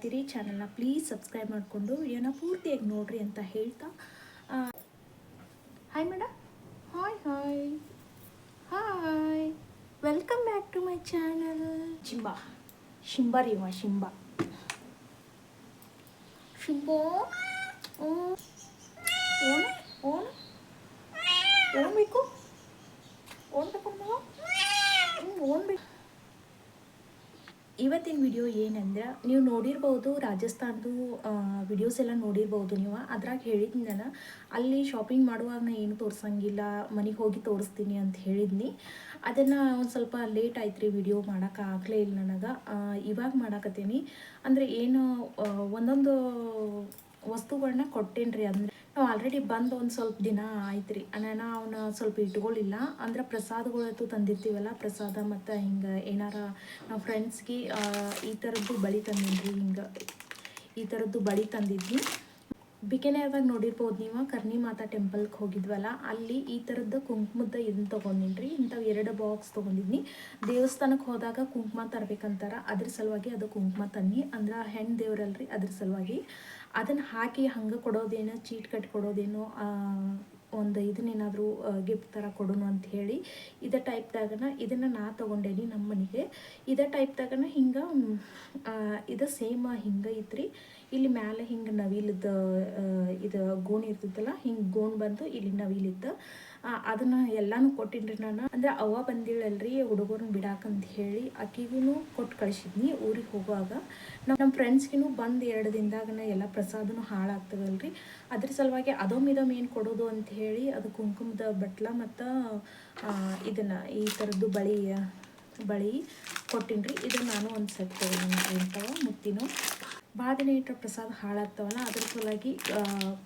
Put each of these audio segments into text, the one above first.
ಇದ್ದೀರಿ ಚಾನಲ್ನ please subscribe ಮಾಡಿಕೊಂಡು ವಿಡಿಯೋನ ಪೂರ್ತಿಯಾಗಿ ನೋಡ್ರಿ ಅಂತ ಹೇಳ್ತಾ hi madam. Hi hi hi, welcome back to my channel. ಶಿಂಬಾ ರೀ ಶಿಂಬಾ ಶಿಂಬೋ ಓಣ ಓಣ ಓಣಬೇಕು ಓಣಬೇಕು ಓಣಬೇಕು. ಇವತ್ತಿನ ವಿಡಿಯೋ ಏನಂದ್ರೆ, ನೀವು ನೋಡಿರ್ಬೋದು ರಾಜಸ್ಥಾನದ್ದು ವಿಡಿಯೋಸ್ ಎಲ್ಲ ನೋಡಿರ್ಬೋದು ನೀವು. ಅದ್ರಾಗ ಹೇಳಿದ್ನಿ ನಾನು, ಅಲ್ಲಿ ಶಾಪಿಂಗ್ ಮಾಡುವಾಗ ನಾನು ಏನು ತೋರಿಸಂಗಿಲ್ಲ, ಮನೆಗೆ ಹೋಗಿ ತೋರಿಸ್ತೀನಿ ಅಂತ ಹೇಳಿದ್ನಿ. ಅದನ್ನು ಒಂದು ಸ್ವಲ್ಪ ಲೇಟ್ ಆಯ್ತು ರೀ, ವಿಡಿಯೋ ಮಾಡೋಕ್ಕಾಗಲೇ ಇಲ್ಲ ನನಗೆ. ಇವಾಗ ಮಾಡಾಕತ್ತೀನಿ. ಅಂದರೆ ಏನು ಒಂದೊಂದು ವಸ್ತುಗಳನ್ನ ಕೊಟ್ಟೇನಿ ರೀ. ಅಂದರೆ ನಾವು ಆಲ್ರೆಡಿ ಬಂದು ಒಂದು ಸ್ವಲ್ಪ ದಿನ ಆಯ್ತು ರೀ. ನಾನು ಅವನ್ನ ಸ್ವಲ್ಪ ಇಟ್ಕೊಳ್ಳಿಲ್ಲ. ಅಂದ್ರೆ ಪ್ರಸಾದಗಳಂತೂ ತಂದಿರ್ತೀವಲ್ಲ, ಪ್ರಸಾದ ಮತ್ತು ಹಿಂಗೆ ಏನಾರ ನಾವು ಫ್ರೆಂಡ್ಸ್ಗೆ ಈ ಥರದ್ದು ಬಳಿ ತಂದಿನಿ ರೀ. ಹಿಂಗೆ ಈ ಥರದ್ದು ಬಳಿ ತಂದಿದ್ವಿ. ಬಿಕೆನೇರ್ದಾಗ ನೋಡಿರ್ಬೋದು ನೀವು, ಕರ್ನಿ ಮಾತಾ ಟೆಂಪಲ್ಗೆ ಹೋಗಿದ್ವಲ್ಲ, ಅಲ್ಲಿ ಈ ಥರದ್ದು ಕುಂಕುಮದ ಇದನ್ನು ತೊಗೊಂಡಿನಿ ರೀ. ಇಂಥವು 2 ಬಾಕ್ಸ್ ತೊಗೊಂಡಿದ್ನಿ. ದೇವಸ್ಥಾನಕ್ಕೆ ಹೋದಾಗ ಕುಂಕುಮ ತರಬೇಕಂತಾರ, ಅದ್ರ ಸಲುವಾಗಿ ಅದು ಕುಂಕುಮ ತನ್ನಿ. ಅಂದ್ರೆ ಹೆಣ್ಣು ದೇವ್ರಲ್ರಿ, ಅದ್ರ ಸಲುವಾಗಿ ಅದನ್ನು ಹಾಕಿ ಹಂಗೆ ಕೊಡೋದೇನೋ, ಚೀಟ್ ಕಟ್ಟಿ ಕೊಡೋದೇನೋ, ಒಂದು ಇದನ್ನೇನಾದರೂ ಗಿಫ್ಟ್ ಥರ ಕೊಡೋಣ ಅಂತ ಹೇಳಿ ಇದೇ ಟೈಪ್ದಾಗನ ಇದನ್ನು ನಾ ತೊಗೊಂಡೇನಿ ನಮ್ಮ ಮನೆಗೆ. ಇದೇ ಟೈಪ್ದಾಗನ ಹಿಂಗೆ ಇದು ಸೇಮ್ ಹಿಂಗೆ ಇತ್ತು. ಇಲ್ಲಿ ಮ್ಯಾಲೆ ಹಿಂಗೆ ನವಿಲದ ಇದು ಗೋಣ್ ಇರ್ತೈತಲ್ಲ, ಹಿಂಗೆ ಗೋಣ್ ಬಂದು ಇಲ್ಲಿ ನವಿಲಿತ್ತು. ಅದನ್ನು ಎಲ್ಲನೂ ಕೊಟ್ಟಿನ್ರಿ ನಾನು. ಅಂದರೆ ಅವ್ವ ಬಂದಿಳಲ್ರಿ ಹುಡುಗರನ್ನ ಬಿಡಾಕಂತ ಹೇಳಿ, ಆಕಿಗೂ ಕೊಟ್ಟು ಕಳಿಸಿದ್ನಿ ಊರಿಗೆ ಹೋಗುವಾಗ. ನಮ್ಮ ಫ್ರೆಂಡ್ಸ್ಗೂ ಬಂದು 2 ದಿನದಾಗನ ಎಲ್ಲ ಪ್ರಸಾದನೂ ಹಾಳಾಗ್ತದಲ್ರಿ, ಅದ್ರ ಸಲುವಾಗಿ ಇದೊಮ್ಮೆ ಏನು ಕೊಡೋದು ಅಂತ ಹೇಳಿ ಅದು ಕುಂಕುಮದ ಬಟ್ಲ ಮತ್ತು ಇದನ್ನು ಈ ಥರದ್ದು ಬಳಿ ಕೊಟ್ಟಿನ್ರಿ. ಇದನ್ನು ನಾನು ಒಂದು ಸೆಟ್ ತೊಗೊಂಡು ಇಂಥವ ಮುತ್ತಿನೂ ಭಾಳ ದಿನ ಇಟ್ಟರೆ ಪ್ರಸಾದ ಹಾಳಾಗ್ತಾವಲ್ಲ, ಅದ್ರ ಸಲುವಾಗಿ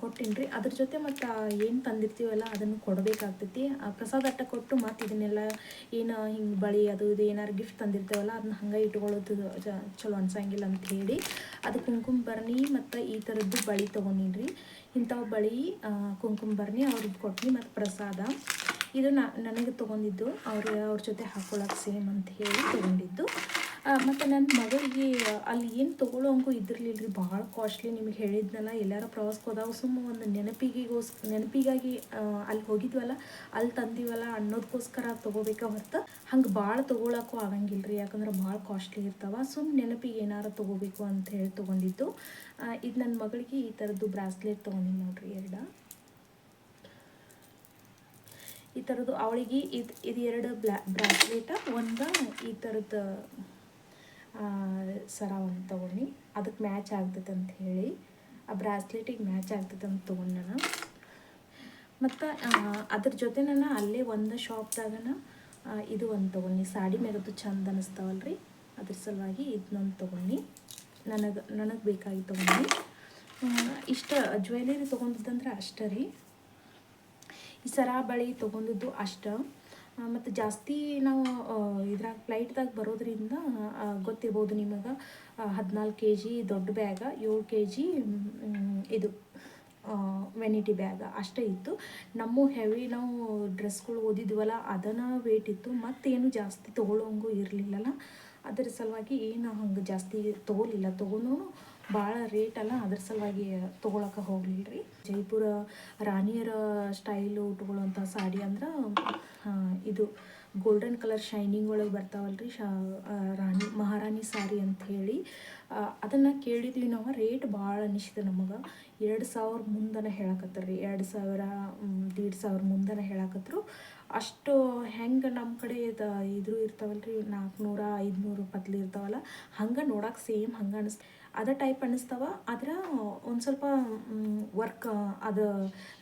ಕೊಟ್ಟಿನ್ರಿ. ಅದ್ರ ಜೊತೆ ಮತ್ತು ಏನು ತಂದಿರ್ತೀವಲ್ಲ ಅದನ್ನು ಕೊಡಬೇಕಾಗ್ತೈತಿ. ಪ್ರಸಾದ ಅಟ್ಟ ಕೊಟ್ಟು ಮತ್ತು ಇದನ್ನೆಲ್ಲ ಏನು ಹಿಂಗೆ ಬಳಿ ಅದು ಇದು ಏನಾರು ಗಿಫ್ಟ್ ತಂದಿರ್ತೇವಲ್ಲ ಅದನ್ನ ಹಂಗೆ ಇಟ್ಕೊಳ್ಳೋದು ಚಲೋ ಅನ್ಸಂಗಿಲ್ಲ ಅಂತ ಹೇಳಿ ಅದು ಕುಂಕುಮ ಭರಣಿ ಮತ್ತು ಈ ಥರದ್ದು ಬಳಿ ತೊಗೊಂಡಿನ್ರಿ. ಇಂಥವು ಬಳಿ ಕುಂಕುಮ ಭರಣಿ ಅವ್ರಿಗೆ ಕೊಟ್ಟು ಮತ್ತು ಪ್ರಸಾದ ಇದು ನನಗೆ ತೊಗೊಂಡಿದ್ದು, ಅವ್ರ ಜೊತೆ ಹಾಕ್ಕೊಳಕ್ಕೆ ಸೇಮ್ ಅಂತ ಹೇಳಿ ತೊಗೊಂಡಿದ್ದು. ಮತ್ತು ನನ್ನ ಮಗಳಿಗೆ ಅಲ್ಲಿ ಏನು ತೊಗೊಳ್ಳೋಂಗೂ ಇದ್ದಿರಲಿಲ್ಲ ರೀ, ಭಾಳ ಕಾಸ್ಟ್ಲಿ. ನಿಮಗೆ ಹೇಳಿದ್ನಲ್ಲ, ಎಲ್ಲಾರ ಪ್ರವಾಸಕ್ಕೆ ಹೋದಾಗ ಸುಮ್ಮ ಒಂದು ನೆನಪಿಗಾಗಿ ಅಲ್ಲಿ ಹೋಗಿದ್ವಲ್ಲ, ಅಲ್ಲಿ ತಂದೀವಲ್ಲ ಅನ್ನೋದಕ್ಕೋಸ್ಕರ ತೊಗೋಬೇಕಾ ಹೊರತು ಹಂಗೆ ಭಾಳ ತೊಗೊಳಕ್ಕೂ ಆಗಂಗಿಲ್ಲ ರೀ, ಯಾಕಂದ್ರೆ ಭಾಳ ಕಾಸ್ಟ್ಲಿ ಇರ್ತಾವೆ. ಸುಮ್ಮ ನೆನಪಿಗೆ ಏನಾರು ತೊಗೋಬೇಕು ಅಂತ ಹೇಳಿ ತೊಗೊಂಡಿದ್ದು. ಇದು ನನ್ನ ಮಗಳಿಗೆ ಈ ಥರದ್ದು ಬ್ರಾಸ್ಲೆಟ್ ತೊಗೊಂಡಿನಿ ನೋಡ್ರಿ, 2 ಈ ಥರದ್ದು. ಅವಳಿಗೆ ಇದು 2 ಬ್ರಾಸ್ಲೆಟ, ಒಂದು ಈ ಥರದ್ದು ಸರ ಒಂದು ತೊಗೊಂಡು ಅದಕ್ಕೆ ಮ್ಯಾಚ್ ಆಗ್ತೈತೆ ಅಂತ ಹೇಳಿ, ಆ ಬ್ರಾಸ್ಲೆಟಿಗೆ ಮ್ಯಾಚ್ ಆಗ್ತೈತೆ ಅಂತ ತೊಗೊಂಡು ನಾನು. ಮತ್ತು ಅದ್ರ ಜೊತೆ ನಾನು ಅಲ್ಲೇ ಒಂದು ಶಾಪ್ದಾಗನ ಇದು ಒಂದು ತೊಗೊಂಡು, ಸಾಡಿ ಮ್ಯಾಗದು ಚಂದ ಅನ್ನಿಸ್ತಾವಲ್ರಿ, ಅದ್ರ ಸಲುವಾಗಿ ಇದನ್ನೊಂದು ತೊಗೊಂಡು ನನಗೆ ಬೇಕಾಗಿ ತೊಗೊಂಡು. ಇಷ್ಟ ಜ್ಯುವೆಲರಿ ತೊಗೊಂಡಿದ್ದಂದ್ರೆ ಅಷ್ಟೇ ರೀ. ಈ ಸರ ಬಳಿ ತೊಗೊಂಡಿದ್ದು ಅಷ್ಟ. ಮತ್ತು ಜಾಸ್ತಿ ನಾವು ಇದ್ರಾಗ ಫ್ಲೈಟ್ದಾಗ ಬರೋದ್ರಿಂದ ಗೊತ್ತಿರ್ಬೋದು ನಿಮಗೆ, 14 kg ದೊಡ್ಡ ಬ್ಯಾಗ, 7 kg ಇದು ವೆನಿಟಿ ಬ್ಯಾಗ ಅಷ್ಟೇ ಇತ್ತು. ನಮ್ಮ ಹೆವಿ ನಾವು ಡ್ರೆಸ್ಗಳು ಓದಿದ್ವಲ್ಲ ಅದನ್ನು ವೇಟ್ ಇತ್ತು. ಮತ್ತೇನು ಜಾಸ್ತಿ ತೊಗೊಳ್ಳೋಂಗೂ ಇರಲಿಲ್ಲಲ್ಲ, ಅದರ ಸಲುವಾಗಿ ಏನು ಹಂಗೆ ಜಾಸ್ತಿ ತೊಗೊಲಿಲ್ಲ. ತೊಗೊಂಡ್ರು ಭಾಳ ರೇಟ್ ಅಲ್ಲ, ಅದ್ರ ಸಲುವಾಗಿ ತೊಗೊಳಕ್ಕೆ ಹೋಗಲಿಲ್ಲ ರೀ. ಜೈಪುರ ರಾಣಿಯರ ಸ್ಟೈಲು ಉಟ್ಕೊಳ್ಳೋಂಥ ಸಾಡಿ ಅಂದ್ರೆ ಇದು ಗೋಲ್ಡನ್ ಕಲರ್ ಶೈನಿಂಗ್ ಒಳಗೆ ಬರ್ತಾವಲ್ರಿ, ಮಹಾರಾಣಿ ಸಾರಿ ಅಂತ ಹೇಳಿ ಅದನ್ನು ಕೇಳಿದ್ವಿ ನಾವು. ರೇಟ್ ಭಾಳ ಅನಿಸಿದೆ ನಮಗೆ. 2000 ಮುಂದನ ಹೇಳಕತ್ತಾರೆ ರೀ, 2000-1500 ಮುಂದನ ಹೇಳಕತ್ರು. ಅಷ್ಟು ಹೆಂಗೆ ನಮ್ಮ ಕಡೆ ಇದ್ರು ಇರ್ತಾವಲ್ರಿ 400-500 ಪತ್ಲಿ ಇರ್ತಾವಲ್ಲ, ಹಂಗೆ ನೋಡೋಕೆ ಸೇಮ್ ಹಂಗೆ ಅದೇ ಟೈಪ್ ಅನ್ನಿಸ್ತಾವ. ಆದ್ರೆ ಒಂದು ಸ್ವಲ್ಪ ವರ್ಕ್ ಅದು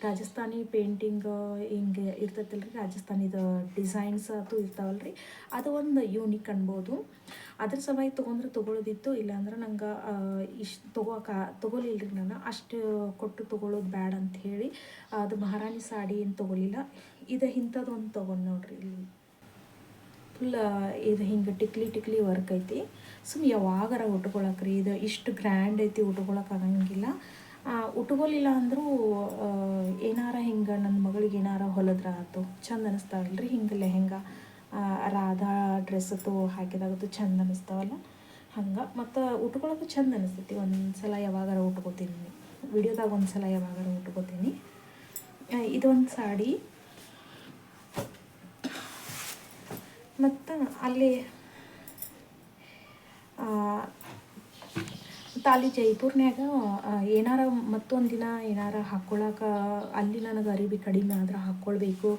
ರಾಜಸ್ಥಾನಿ ಪೇಂಟಿಂಗ್ ಹಿಂಗೆ ಇರ್ತೈತಲ್ರಿ, ರಾಜಸ್ಥಾನಿದ ಡಿಸೈನ್ಸ್ ಅದು ಇರ್ತಾವಲ್ರಿ, ಅದು ಒಂದು ಯೂನಿಕ್ ಅನ್ಬೋದು. ಅದ್ರ ಸಲುವಾಗಿ ತೊಗೊಳ್ಳೋದಿತ್ತು. ಇಲ್ಲಾಂದ್ರೆ ನಂಗೆ ಇಷ್ಟು ತೊಗೊಲಿಲ್ಲ ರೀ ನಾನು. ಅಷ್ಟು ಕೊಟ್ಟು ತೊಗೊಳ್ಳೋದು ಬ್ಯಾಡ ಅಂತ ಹೇಳಿ ಅದು ಮಹಾರಾಣಿ ಸಾಡಿ ಏನು ತೊಗೊಲಿಲ್ಲ. ಇದು ಇಂಥದ್ದು ಒಂದು ತೊಗೊಂಡು ನೋಡ್ರಿ, ಇಲ್ಲಿ ಫುಲ್ ಇದು ಹಿಂಗೆ ಟಿಕ್ಲಿ ವರ್ಕ್ ಐತಿ. ಸುಮ್ಮನೆ ಯಾವಾಗಾರ ಉಟ್ಕೊಳಕ್ರಿ, ಇದು ಇಷ್ಟು ಗ್ರ್ಯಾಂಡ್ ಐತಿ, ಉಟ್ಕೊಳಕ್ಕೆ ಆಗಂಗಿಲ್ಲ. ಉಟ್ಕೊಲಿಲ್ಲ ಅಂದರೂ ಏನಾರ ಹಿಂಗೆ ನನ್ನ ಮಗಳಿಗೆ ಏನಾರ ಹೊಲದ್ರ ಆಯ್ತು ಚಂದ ಅನ್ನಿಸ್ತಾವಲ್ರಿ. ಹಿಂಗೆ ಲೆಹೆಂಗಾ ರಾಧಾ ಡ್ರೆಸ್ ಅದು ಹಾಕಿದಾಗತ್ತು ಚಂದ ಅನ್ನಿಸ್ತಾವಲ್ಲ, ಹಂಗೆ ಮತ್ತು ಉಟ್ಕೊಳ್ಳೋದು ಚಂದ ಅನಿಸ್ತೈತಿ. ಒಂದು ಸಲ ಯಾವಾಗಾರ ಉಟ್ಕೋತೀನಿ, ವಿಡಿಯೋದಾಗ ಒಂದು ಸಲ ಯಾವಾಗಾರ ಉಟ್ಕೋತೀನಿ. ಇದೊಂದು ಸಾಡಿ. ಮತ್ತು ಅಲ್ಲಿ ಅಲ್ಲಿ ಜೈಪುರ್ನ್ಯಾಗ ಏನಾರ ಮತ್ತೊಂದು ದಿನ ಏನಾರ ಹಾಕ್ಕೊಳಕ್ಕೆ ಅಲ್ಲಿ ನನಗೆ ಅರಿವಿ ಕಡಿಮೆ ಆದ್ರೆ ಹಾಕ್ಕೊಳ್ಬೇಕು.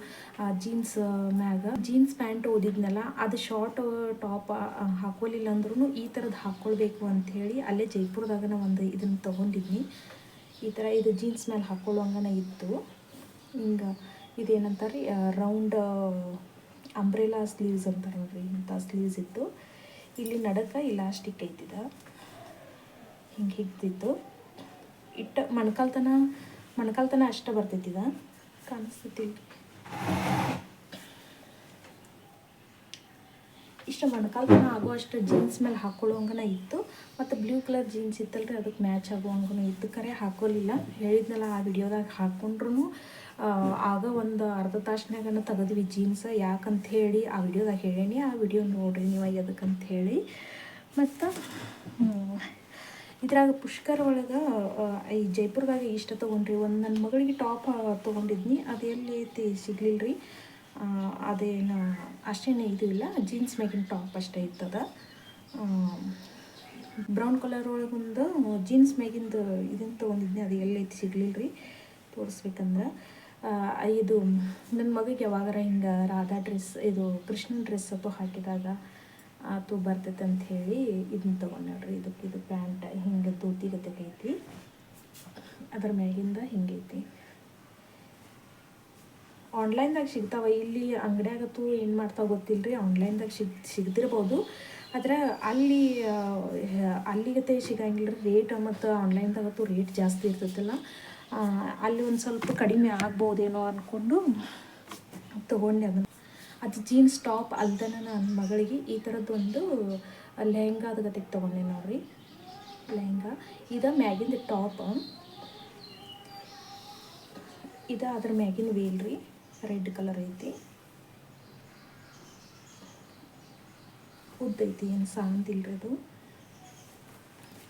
ಜೀನ್ಸ್ ಮ್ಯಾಗ ಜೀನ್ಸ್ ಪ್ಯಾಂಟ್ ಓದಿದ್ನಲ್ಲ, ಅದು ಶಾರ್ಟ್ ಟಾಪ್ ಹಾಕ್ಕೊಲಿಲ್ಲ ಅಂದ್ರೂ ಈ ಥರದ್ದು ಹಾಕ್ಕೊಳ್ಬೇಕು ಅಂಥೇಳಿ ಅಲ್ಲೇ ಜೈಪುರದಾಗ ಒಂದು ಇದನ್ನು ತೊಗೊಂಡಿದ್ನಿ. ಈ ಥರ ಇದು ಜೀನ್ಸ್ ಮೇಲೆ ಹಾಕ್ಕೊಳ್ಳೋಂಗನ ಇತ್ತು. ಹಿಂಗೆ ಇದೇನಂತಾರೆ ರೌಂಡ್ ಅಂಬ್ರೆಲಾ ಸ್ಲೀವ್ಸ್ ಅಂತಾರೆ ನೋಡ್ರಿ, ಇಂಥ ಸ್ಲೀವ್ಸ್ ಇತ್ತು. ಇಲ್ಲಿ ನಡಕ ಇಲಾಸ್ಟಿಕ್ ಐತಿದ, ಹಿಂಗೆ ಹಿಗ್ತಿತ್ತು. ಮೊಣಕಾಲ್ತನ ಅಷ್ಟೇ ಬರ್ತೈತಿದ, ಕಾಣಿಸ್ತೈತಿ. ಇಷ್ಟು ಮೊಣಕಾಲ್ತನ ಆಗುವಷ್ಟು ಜೀನ್ಸ್ ಮೇಲೆ ಹಾಕ್ಕೊಳ್ಳೋಂಗನ ಇತ್ತು. ಮತ್ತು ಬ್ಲೂ ಕಲರ್ ಜೀನ್ಸ್ ಇತ್ತಲ್ರಿ, ಅದಕ್ಕೆ ಮ್ಯಾಚ್ ಆಗುವಂಗೂ ಇತ್ತು. ಕರೆ ಹಾಕ್ಕೊಳ್ಳಿಲ್ಲ, ಹೇಳಿದ್ನಲ್ಲ ಆ ವಿಡಿಯೋದಾಗ ಹಾಕ್ಕೊಂಡ್ರು ಆಗ ಒಂದು ಅರ್ಧ ತಾಸ್ನಾಗನ ತೆಗೆದ್ವಿ ಜೀನ್ಸ್. ಯಾಕಂತ ಹೇಳಿ ಆ ವಿಡಿಯೋದಾಗ ಹೇಳೀನಿ, ಆ ವಿಡಿಯೋ ನೋಡ್ರಿ ನೀವು ಎದಕ್ಕಂತ ಹೇಳಿ. ಮತ್ತು ಇದ್ರಾಗ ಪುಷ್ಕರ್ ಒಳಗೆ ಈ ಜೈಪುರದಾಗ ಇಷ್ಟ ತೊಗೊಂಡ್ರಿ. ಒಂದು ನನ್ನ ಮಗಳಿಗೆ ಟಾಪ್ ತೊಗೊಂಡಿದ್ನಿ, ಅದು ಎಲ್ಲಿ ಐತಿ ಸಿಗ್ಲಿಲ್ಲ ರೀ. ಅದೇನು ಅಷ್ಟೇನು ಇದು ಇಲ್ಲ, ಜೀನ್ಸ್ ಮೇಗಿನ ಟಾಪ್ ಅಷ್ಟೇ ಇರ್ತದ. ಬ್ರೌನ್ ಕಲರ್ ಒಳಗೊಂದು ಜೀನ್ಸ್ ಮೇಗಿಂದು ಇದನ್ನು ತೊಗೊಂಡಿದ್ನಿ, ಅದು ಎಲ್ಲೈತಿ ಸಿಗ್ಲಿಲ್ಲ ರೀ ತೋರಿಸ್ಬೇಕಂದ್ರೆ. ಇದು ನನ್ನ ಮಗಿಗೆ ಯಾವಾಗಾರ ಹಿಂಗೆ ರಾಧಾ ಡ್ರೆಸ್, ಇದು ಕೃಷ್ಣನ ಡ್ರೆಸ್ ಅಥವಾ ಹಾಕಿದಾಗ ಅದು ಬರ್ತೈತೆ ಅಂಥೇಳಿ ಇದನ್ನ ತೊಗೊಂಡು ನೋಡ್ರಿ. ಇದು ಪ್ಯಾಂಟ್ ಹಿಂಗೆ ಧೋತಿ ಗತೆಗೈತಿ, ಅದ್ರ ಮ್ಯಾಗಿಂದ ಹಿಂಗೈತಿ. ಆನ್ಲೈನ್ದಾಗ ಸಿಗ್ತಾವೆ, ಇಲ್ಲಿ ಅಂಗಡಿಯಾಗತ್ತೂ ಏನು ಮಾಡ್ತಾವೆ ಗೊತ್ತಿಲ್ಲ ರೀ. ಆನ್ಲೈನ್ದಾಗ ಸಿಗ್ದಿರ್ಬೋದು, ಆದರೆ ಅಲ್ಲಿಗತೆ ಸಿಗಂಗಿಲ್ಲ ರೀ. ರೇಟ್ ಮತ್ತು ಆನ್ಲೈನ್ದಾಗತ್ತೂ ರೇಟ್ ಜಾಸ್ತಿ ಇರ್ತೈತಲ್ಲ, ಅಲ್ಲಿ ಒಂದು ಸ್ವಲ್ಪ ಕಡಿಮೆ ಆಗ್ಬೋದೇನೋ ಅಂದ್ಕೊಂಡು ತೊಗೊಂಡೆ ಅದನ್ನು. ಅದು ಜೀನ್ಸ್ ಟಾಪ್ ಅಲ್ದನ ನನ್ನ ಮಗಳಿಗೆ ಈ ಥರದ್ದೊಂದು ಲೆಹಂಗಾದ ಗತಿಗೆ ತೊಗೊಂಡೆ ನೋಡ್ರಿ. ಲೆಹಂಗಾ ಇದು ಮ್ಯಾಗಿಂದ ಟಾಪ್, ಇದು ಅದ್ರ ಮ್ಯಾಗಿನ ವೇಲ್ ರೀ, ರೆಡ್ ಕಲರ್ ಐತಿ, ಉದ್ದೈತಿ, ಏನು ಸಾಂತಿಲ್ರಿ ಅದು.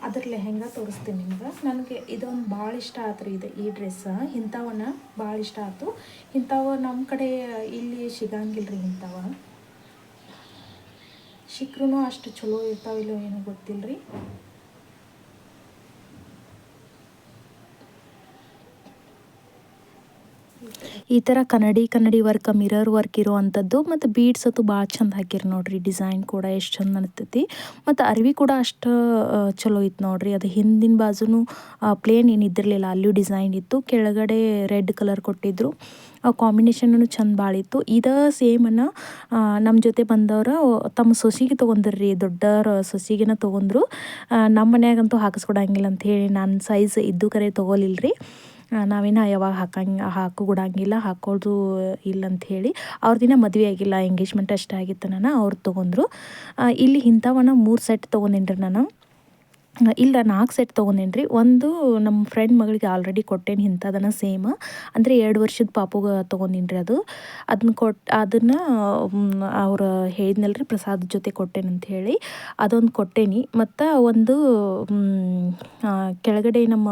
ಅದ್ರ ಲೆಹಂಗಾ ತೋರಿಸ್ತೀನಿ ನಿಮ್ಗೆ. ನನಗೆ ಇದೊಂದು ಭಾಳ ಇಷ್ಟ ಆಯ್ತು ರೀ. ಈ ಡ್ರೆಸ್ ಇಂಥವನ್ನ ಭಾಳ ಇಷ್ಟ ಆಯ್ತು. ಇಂಥವು ನಮ್ಮ ಕಡೆ ಇಲ್ಲಿ ಸಿಗಂಗಿಲ್ಲ ರೀ. ಇಂಥವ ಸಿಕ್ಕರೂ ಅಷ್ಟು ಚಲೋ ಇರ್ತಾವಿಲ್ಲೋ ಏನೋ ಗೊತ್ತಿಲ್ಲ ರೀ. ಈ ಥರ ಕನ್ನಡಿ ವರ್ಕ್, ಮಿರರ್ ವರ್ಕ್ ಇರೋವಂಥದ್ದು. ಮತ್ತು ಬೀಡ್ಸ್ ಅಂತೂ ಭಾಳ ಚಂದ ಹಾಕಿರಿ ನೋಡ್ರಿ. ಡಿಸೈನ್ ಕೂಡ ಎಷ್ಟು ಚಂದ ಅನಿಸ್ತೈತಿ. ಮತ್ತು ಅರಿವಿ ಕೂಡ ಅಷ್ಟು ಚಲೋ ಇತ್ತು ನೋಡ್ರಿ. ಅದು ಹಿಂದಿನ ಬಾಜುನು ಪ್ಲೇನ್ ಏನು ಇದ್ದಿರಲಿಲ್ಲ, ಅಲ್ಲಿಯೂ ಡಿಸೈನ್ ಇತ್ತು. ಕೆಳಗಡೆ ರೆಡ್ ಕಲರ್ ಕೊಟ್ಟಿದ್ರು. ಕಾಂಬಿನೇಷನ್ನು ಚಂದ ಭಾಳ ಇತ್ತು. ಇದು ಸೇಮನ್ನು ನಮ್ಮ ಜೊತೆ ಬಂದವರು ತಮ್ಮ ಸೊಸಿಗೆ ತೊಗೊಂಡ್ರಿ, ದೊಡ್ಡವ್ರ ಸೊಸಿಗೆನ ತೊಗೊಂಡ್ರು. ನಮ್ಮ ಮನ್ಯಾಗಂತೂ ಹಾಕಿಸ್ಕೊಡಂಗಿಲ್ಲ ಅಂತ ಹೇಳಿ ನನ್ನ ಸೈಜ್ ಇದ್ದು ಕರೆ ತೊಗೊಲಿಲ್ಲ ರೀ. ನಾವೇನು ಯಾವಾಗ ಹಾಕೋಗಿಡಂಗಿಲ್ಲ, ಹಾಕೋದು ಇಲ್ಲ ಅಂಥೇಳಿ. ಅವ್ರ ದಿನ ಮದುವೆ ಆಗಿಲ್ಲ, ಎಂಗೇಜ್ಮೆಂಟ್ ಅಷ್ಟೇ ಆಗಿತ್ತು. ಅವ್ರು ತೊಗೊಂಡ್ರು. ಇಲ್ಲಿ ಇಂಥವನ್ನ 3 ಸೆಟ್ ತೊಗೊಂಡೇನ್ರಿ ನಾನು. ಇಲ್ಲ 4 ಸೆಟ್ ತೊಗೊಂಡೇನಿ ರೀ. ಒಂದು ನಮ್ಮ ಫ್ರೆಂಡ್ ಮಗಳಿಗೆ ಆಲ್ರೆಡಿ ಕೊಟ್ಟೇನಿ ಇಂಥದನ್ನು ಸೇಮ್, ಅಂದರೆ 2 ವರ್ಷದ ಪಾಪುಗೆ ತೊಗೊಂಡಿನಿ ರೀ. ಅದನ್ನು ಅವ್ರು ಹೇಳಿದ್ನಲ್ಲ ರೀ, ಪ್ರಸಾದ ಜೊತೆ ಕೊಟ್ಟೇನೆ ಅಂತ ಹೇಳಿ, ಅದೊಂದು ಕೊಟ್ಟೇನಿ. ಮತ್ತು ಒಂದು ಕೆಳಗಡೆ ನಮ್ಮ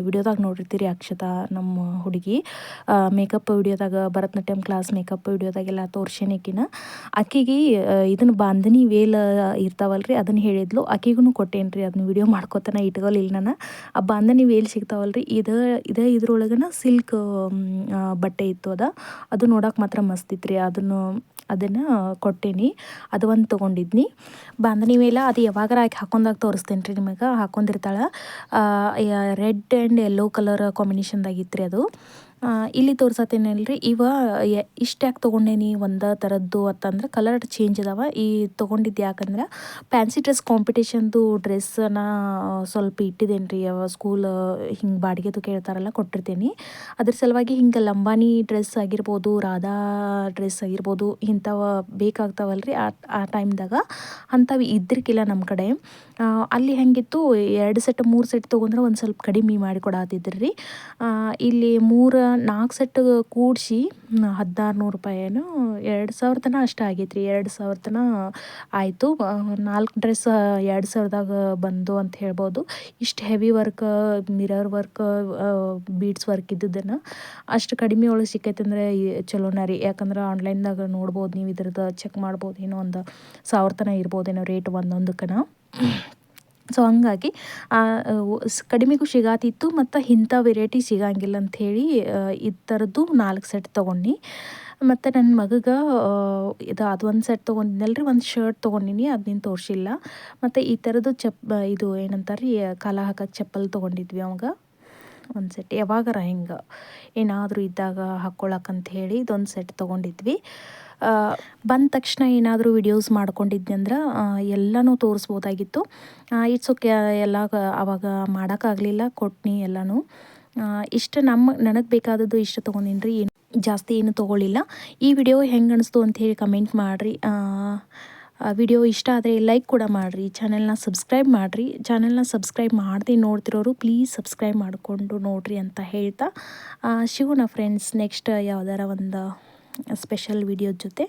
ವಿಡಿಯೋದಾಗ ನೋಡಿರ್ತೀರಿ ಅಕ್ಷತಾ, ನಮ್ಮ ಹುಡುಗಿ ಮೇಕಪ್ ವಿಡಿಯೋದಾಗ, ಭರತನಾಟ್ಯಂ ಕ್ಲಾಸ್ ಮೇಕಪ್ ವಿಡಿಯೋದಾಗೆಲ್ಲ ತೋರ್ಸೇನಿಕಿನ. ಆಕೆಗೆ ಇದನ್ನು ಬಾಂಧನಿ ವೇಲ್ ಇರ್ತಾವಲ್ಲ ರೀ, ಅದನ್ನು ಹೇಳಿದ್ಲು. ಆಕೆಗೂ ಕೊಟ್ಟೇನಿ ರೀ. ಅದನ್ನ ವಿಡಿಯೋ ಮಾಡ್ಕೋತಾನೆ ಇಟ್ಕೊಳ್ಳಿಲ್ಲ ನಾನು. ಆ ಬಾಂಧನಿ ವೇಲ್ ಸಿಗ್ತಾವಲ್ಲ ರೀ, ಇದ್ರೊಳಗನ ಸಿಲ್ಕ್ ಬಟ್ಟೆ ಇತ್ತು. ಅದು ನೋಡೋಕೆ ಮಾತ್ರ ಮಸ್ತ್ ಇತ್ತು ರೀ. ಅದನ್ನು ಕೊಟ್ಟೇನಿ. ಅದು ಒಂದು ತೊಗೊಂಡಿದ್ನಿ. ಬಾಂಧನಿ ವೇಲ ಅದು ಯಾವಾಗಾರ ಆಕೆ ಹಾಕೊಂಡಾಗ ತೋರಿಸ್ತೇನೆ ರೀ ನಿಮಗೆ. ಹಾಕೊಂಡಿರ್ತಾಳೆ. ರೆಡ್ ಆ್ಯಂಡ್ ಯೆಲ್ಲೋ ಕಲರ್ ಕಾಂಬಿನೇಷನ್ದಾಗಿತ್ತು ರೀ ಅದು. ಇಲ್ಲಿ ತೋರ್ಸತ್ತೇನಲ್ರಿ. ಇಷ್ಟು ಯಾಕೆ ತೊಗೊಂಡೇನಿ ಒಂದೇ ಥರದ್ದು ಅಂತಂದ್ರೆ, ಕಲರ್ ಚೇಂಜ್ ಅದಾವ. ಈ ತೊಗೊಂಡಿದ್ದು ಯಾಕಂದ್ರೆ ಫ್ಯಾನ್ಸಿ ಡ್ರೆಸ್ ಕಾಂಪಿಟೇಷನ್ದು ಡ್ರೆಸ್ಸನ್ನು ಸ್ವಲ್ಪ ಇಟ್ಟಿದ್ದೇನೆ ರೀ. ಸ್ಕೂಲ್ ಹಿಂಗೆ ಬಾಡಿಗೆದು ಕೇಳ್ತಾರಲ್ಲ, ಕೊಟ್ಟಿರ್ತೀನಿ. ಅದ್ರ ಸಲುವಾಗಿ ಹಿಂಗೆ ಲಂಬಾನಿ ಡ್ರೆಸ್ ಆಗಿರ್ಬೋದು, ರಾಧಾ ಡ್ರೆಸ್ ಆಗಿರ್ಬೋದು, ಇಂಥವು ಬೇಕಾಗ್ತಾವಲ್ಲ ರೀ ಆ ಟೈಮ್ದಾಗ. ಅಂಥವು ಇದ್ದಿರ್ಕಿಲ್ಲ ನಮ್ಮ ಕಡೆ. ಅಲ್ಲಿ ಹೆಂಗಿತ್ತು, 2 ಸೆಟ್ 3 ಸೆಟ್ ತೊಗೊಂಡ್ರೆ ಒಂದು ಸ್ವಲ್ಪ ಕಡಿಮೆ ಮಾಡಿ ಕೊಡತ್ತಿದ್ರಿ ರೀ. ಇಲ್ಲಿ 3 4 ಸೆಟ್ ಕೂಡಿಸಿ 1600 ರೂಪಾಯೇನೋ 2000 ತನಕ ಅಷ್ಟು ಆಗೈತೆ ರೀ. 2000 ತನಕ ಆಯಿತು. 4 ಡ್ರೆಸ್ 2000ದಾಗ ಬಂದು ಅಂತ ಹೇಳ್ಬೋದು. ಇಷ್ಟು heavy work, mirror work, beads work ಇದ್ದಿದ್ದನ್ನು ಅಷ್ಟು ಕಡಿಮೆ ಒಳಗೆ ಸಿಕ್ಕೈತೆ ಅಂದರೆ ಚಲೋನ ರೀ. ಯಾಕಂದ್ರೆ ಆನ್ಲೈನ್ದಾಗ ನೋಡ್ಬೋದು ನೀವು, ಇದ್ರದ್ದು ಚೆಕ್ ಮಾಡ್ಬೋದು. ಏನೋ ಒಂದು 1000 ತನಕ ಇರ್ಬೋದೇನೋ ರೇಟ್ ಒಂದೊಂದಕ್ಕನ. ಸೊ ಹಂಗಾಗಿ ಕಡಿಮೆಗೂ ಸಿಗಾತಿತ್ತು ಮತ್ತು ಇಂಥ ವೆರೈಟಿ ಸಿಗಂಗಿಲ್ಲ ಅಂಥೇಳಿ ಈ ಥರದ್ದು 4 ಸೆಟ್ ತೊಗೊಂಡು. ಮತ್ತು ನನ್ನ ಮಗಗೆ ಅದೊಂದು ಸೆಟ್ ತೊಗೊಂಡಿದ್ದಲ್ಲ ರೀ, ಒಂದು ಶರ್ಟ್ ತೊಗೊಂಡಿನಿ, ಅದನ್ನ ತೋರಿಸಿಲ್ಲ. ಮತ್ತು ಈ ಥರದ್ದು ಇದು ಏನಂತಾರೆ ರೀ, ಕಾಲ ಹಾಕೋಕ್ಕೆ ಚಪ್ಪಲ್ ತೊಗೊಂಡಿದ್ವಿ ಅವಾಗ ಒಂದು ಸೆಟ್. ಯಾವಾಗಾರ ಹಿಂಗೆ ಏನಾದರೂ ಇದ್ದಾಗ ಹಾಕ್ಕೊಳಕ್ಕಂತ ಹೇಳಿ ಇದೊಂದು ಸೆಟ್ ತೊಗೊಂಡಿದ್ವಿ. ಬಂದ ತಕ್ಷಣ ಏನಾದರೂ ವಿಡಿಯೋಸ್ ಮಾಡ್ಕೊಂಡಿದ್ದೆ ಅಂದ್ರೆ ಎಲ್ಲನೂ ತೋರಿಸ್ಬೋದಾಗಿತ್ತು. ಇಟ್ಸ್ ಓಕೆ, ಎಲ್ಲ ಆವಾಗ ಮಾಡೋಕ್ಕಾಗಲಿಲ್ಲ, ಕೊಟ್ನಿ ಎಲ್ಲನೂ. ಇಷ್ಟು ನನಗೆ ಬೇಕಾದದ್ದು ಇಷ್ಟು ತೊಗೊಂಡಿನಿ ರೀ, ಏನು ಜಾಸ್ತಿ ಏನು ತೊಗೊಳ್ಳಿಲ್ಲ. ಈ ವಿಡಿಯೋ ಹೆಂಗೆ ಅನಿಸ್ತು ಅಂಥೇಳಿ ಕಮೆಂಟ್ ಮಾಡಿರಿ. ವಿಡಿಯೋ ಇಷ್ಟ ಆದರೆ ಲೈಕ್ ಕೂಡ ಮಾಡಿರಿ, ಚಾನೆಲ್ನ ಸಬ್ಸ್ಕ್ರೈಬ್ ಮಾಡಿರಿ. ಚಾನೆಲ್ನ ಸಬ್ಸ್ಕ್ರೈಬ್ ಮಾಡದೆ ನೋಡ್ತಿರೋರು ಪ್ಲೀಸ್ ಸಬ್ಸ್ಕ್ರೈಬ್ ಮಾಡಿಕೊಂಡು ನೋಡಿರಿ ಅಂತ ಹೇಳ್ತಾ ಸಿಗೋಣ ಫ್ರೆಂಡ್ಸ್ ನೆಕ್ಸ್ಟ್ ಯಾವ್ದಾರ ಒಂದು ಸ್ಪೆಷಲ್ ವಿಡಿಯೋ ಜೊತೆ.